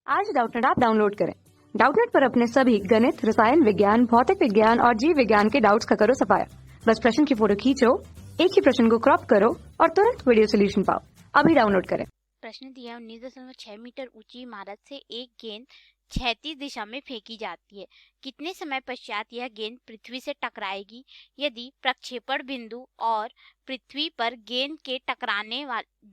आज Doubtnut app download करें। Doubtnut पर अपने सभी गणित, रसायन विज्ञान, भौतिक विज्ञान और जीव विज्ञान के डाउट्स का करो सफाया। बस प्रश्न की फोटो खींचो, एक ही प्रश्न को क्रॉप करो और तुरंत वीडियो सोल्यूशन पाओ। अभी डाउनलोड करें। प्रश्न दिया 19.6 मीटर ऊंची इमारत से एक गेंद क्षैतिज दिशा में फेंकी जाती है। कितने समय पश्चात यह गेंद पृथ्वी से टकराएगी? यदि प्रक्षेपण बिंदु और पृथ्वी पर गेंद के टकराने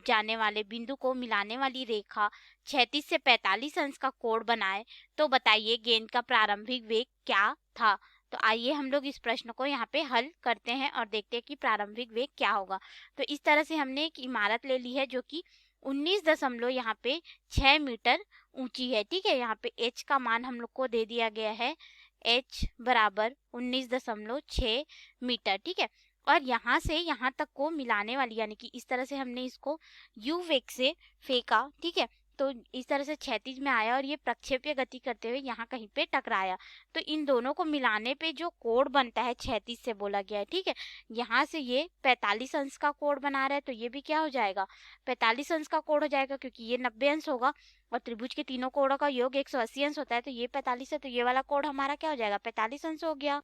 जाने वाले बिंदु को मिलाने वाली रेखा क्षैतिज से 45 अंश का कोण बनाए तो बताइए गेंद का प्रारंभिक वेग क्या था। तो आइए हम लोग इस प्रश्न को यहाँ पे हल करते हैं और देखते हैं कि प्रारंभिक वेग क्या होगा। तो इस तरह से हमने एक इमारत ले ली है जो कि 19 दशमलव यहाँ पे 6 मीटर ऊंची है। ठीक है, यहाँ पे h का मान हम लोग को दे दिया गया है, h बराबर 19.6 मीटर। ठीक है, और यहाँ से यहाँ तक को मिलाने वाली यानी कि इस तरह से हमने इसको u वेग से फेंका। ठीक है, तो इस तरह से क्षैतिज में आया और ये प्रक्षेपीय गति करते हुए यहाँ कहीं पे टकराया। तो इन दोनों को मिलाने पे जो कोण बनता है क्षैतिज से बोला गया है। ठीक है, यहाँ से ये 45 अंश का कोण बना रहा है तो ये भी क्या हो जाएगा, 45 अंश का कोण हो जाएगा, क्योंकि ये 90 अंश होगा और त्रिभुज के तीनों कोणों का योग 180 अंश होता है। तो ये 45 है तो ये वाला कोण हमारा क्या हो जाएगा, 45 अंश हो गया।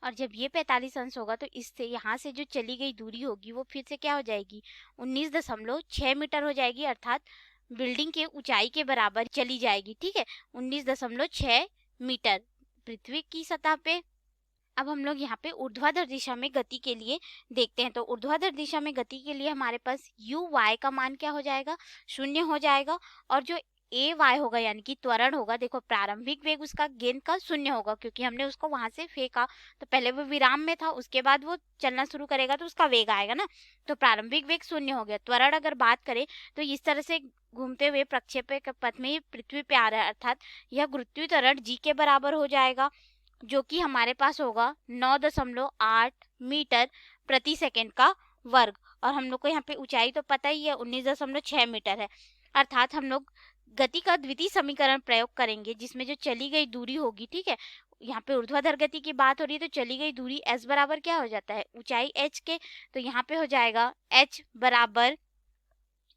और जब ये 45 अंश होगा तो इससे यहाँ से जो चली गई दूरी होगी वो फिर से क्या हो जाएगी, 19.6 मीटर हो जाएगी, अर्थात बिल्डिंग के ऊंचाई के बराबर चली जाएगी। ठीक है, 19.6 मीटर पृथ्वी की सतह पे। अब हम लोग यहाँ पे ऊर्ध्वाधर दिशा में गति के लिए देखते हैं। तो ऊर्ध्वाधर दिशा में गति के लिए हमारे पास u y का मान क्या हो जाएगा, 0 हो जाएगा। और जो a y होगा यानी कि त्वरण होगा, देखो प्रारंभिक वेग उसका गेंद का 0 होगा क्योंकि हमने उसको वहां से फेंका, तो पहले वो विराम में था, उसके बाद वो चलना शुरू करेगा तो उसका वेग आएगा ना, तो प्रारंभिक वेग 0 हो गया। त्वरण अगर बात करें तो इस तरह से घूमते हुए प्रक्षेपण के पथ में पृथ्वी पे आ रहा है, अर्थात यह गुरुत्वीय त्वरण g के बराबर हो जाएगा, जो कि हमारे पास होगा 9.8 मीटर प्रति सेकंड का वर्ग। और हम लोग को यहाँ पे ऊंचाई तो पता ही है 19.6 मीटर है, अर्थात हम लोग गति का द्वितीय समीकरण प्रयोग करेंगे जिसमें जो चली गई दूरी होगी। ठीक है, यहाँ पे ऊर्ध्वाधर गति की बात हो रही है तो चली गई दूरी s बराबर क्या हो जाता है, ऊंचाई h के, तो यहाँ पे हो जाएगा h बराबर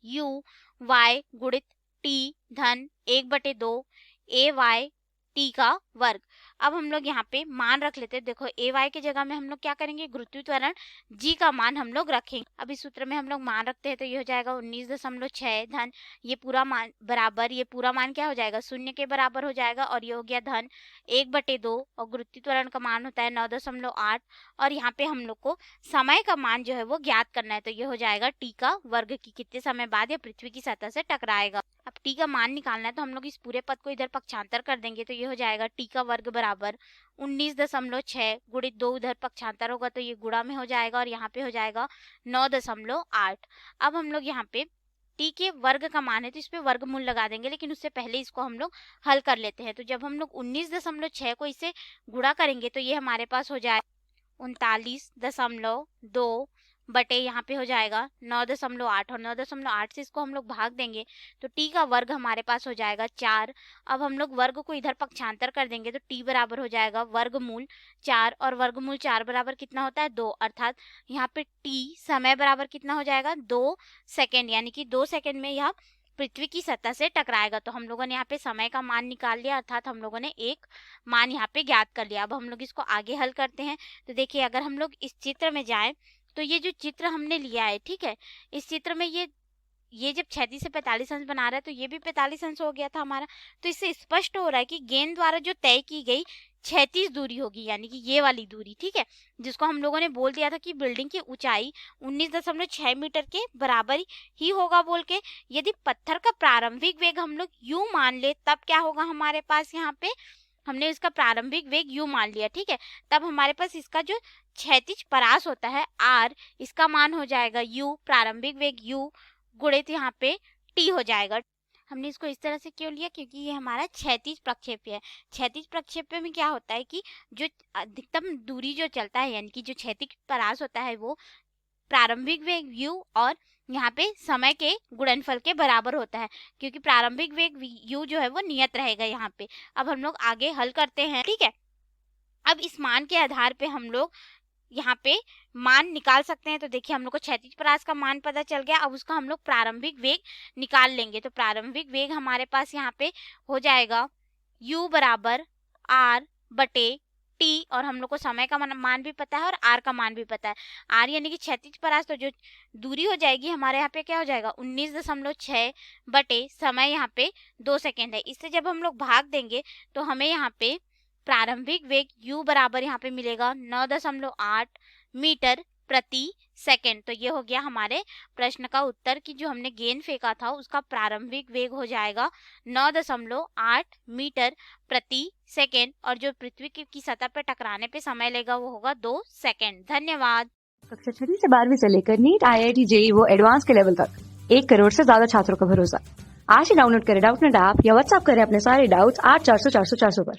u y गुणित t धन 1/2 a y t का वर्ग। अब हम लोग यहाँ पे मान रख लेते हैं। देखो ए वाई के जगह में हम लोग क्या करेंगे, गुरुत्वीय त्वरण जी का मान हम लोग रखेंगे। अब इस सूत्र में हम लोग मान रखते हैं तो ये हो जाएगा 19.6 धन ये पूरा मान बराबर, ये पूरा मान क्या हो जाएगा, 0 के बराबर हो जाएगा, और ये हो गया धन 1/2 और गुरुत्वीय त्वरण का मान होता है 9.8 और यहाँ पे हम लोग को समय का मान जो है वो ज्ञात करना है। तो ये हो जाएगा टी का वर्ग की कितने समय बाद ये पृथ्वी की सतह से टकराएगा। अब टी का मान निकालना है तो हम लोग इस पूरे पद को इधर पक्षांतर कर देंगे तो ये हो जाएगा टी का वर्ग बराबर 19.6 गुणित 2 उधर पक्षांतर होगा तो ये गुणा में हो जाएगा और यहाँ पे हो जाएगा 9.8। अब हम लोग यहाँ पे टी के वर्ग का मान है तो इस पे वर्गमूल लगा देंगे, लेकिन उससे पहले इसको हम लोग हल कर लेते हैं। तो जब हम लोग 19.6 को इससे गुणा करेंगे तो ये हमारे पास हो जाए 39.2 बटे यहाँ पे हो जाएगा 9.8 और 9.8 से इसको हम लोग भाग देंगे तो टी का वर्ग हमारे पास हो जाएगा 4। अब हम लोग वर्ग को इधर पक्षांतर कर देंगे तो टी बराबर हो जाएगा वर्गमूल 4 और वर्गमूल 4 बराबर कितना होता है 2, अर्थात यहाँ पे टी समय बराबर कितना हो जाएगा 2 सेकेंड, यानी कि 2 सेकेंड में यह पृथ्वी की सतह से टकराएगा। तो हम लोगों ने यहाँ पे समय का मान निकाल लिया, अर्थात हम लोगों ने एक मान यहाँ पे ज्ञात कर लिया। अब हम लोग इसको आगे हल करते हैं। तो देखिए अगर हम लोग इस चित्र में जाएं तो ये जो चित्र हमने लिया है, ठीक है, इस चित्र में ये जब 36 से 45 अंश बना रहा है तो ये भी 45 अंश हो गया था हमारा। तो इससे स्पष्ट हो रहा है कि गेंद द्वारा जो तय की गई क्षैतिज दूरी होगी, यानी कि ये वाली दूरी, ठीक है, जिसको हम लोगों ने बोल दिया था कि बिल्डिंग की ऊंचाई 19.6 मीटर के बराबर ही होगा बोल के। यदि पत्थर का प्रारंभिक वेग हम लोग यूं मान ले तब क्या होगा, हमारे पास यहाँ पे हमने इसका प्रारंभिक वेग u मान लिया, ठीक है, तब हमारे पास इसका जो क्षैतिज परास होता है r, इसका मान हो जाएगा u, प्रारंभिक वेग u गुणित यहाँ पे t हो जाएगा। हमने इसको इस तरह से क्यों लिया, क्योंकि ये हमारा क्षैतिज प्रक्षेप्य है। क्षैतिज प्रक्षेप्य में क्या होता है कि जो अधिकतम दूरी जो चलता है यानी कि जो क्षैतिज परास होता है वो प्रारंभिक वेग u और यहाँ पे समय के गुणनफल के बराबर होता है, क्योंकि प्रारंभिक वेग u जो है वो नियत रहेगा यहाँ पे। अब हम लोग आगे हल करते हैं, ठीक है। अब इस मान के आधार पे हम लोग यहाँ पे मान निकाल सकते हैं। तो देखिए हम लोग को क्षैतिज परास का मान पता चल गया। अब उसका हम लोग प्रारंभिक वेग निकाल लेंगे। तो प्रारंभिक वेग हमारे पास यहाँ पे हो जाएगा u बराबर r बटे t, और हम लोग को समय का मान भी पता है और r का मान भी पता है। r यानी कि क्षैतिज परास, तो जो दूरी हो जाएगी हमारे यहाँ पे क्या हो जाएगा 19.6 बटे समय यहाँ पे 2 सेकेंड है। इससे जब हम लोग भाग देंगे तो हमें यहाँ पे प्रारंभिक वेग u बराबर यहाँ पे मिलेगा 9.8 मीटर प्रति सेकेंड। तो ये हो गया हमारे प्रश्न का उत्तर कि जो हमने गेंद फेंका था उसका प्रारंभिक वेग हो जाएगा 9.8 मीटर प्रति सेकेंड, और जो पृथ्वी की सतह पर टकराने पे समय लेगा वो होगा 2 सेकेंड। धन्यवाद। कक्षा 6 से 12वीं से लेकर नीट, IIT, JEE वो एडवांस के लेवल तक 1 करोड़ से ज्यादा छात्रों का भरोसा। आज ही डाउनलोड करें डाउटनेट ऐप या व्हाट्सएप करें अपने सारे डाउट्स 8400 400 400 पर।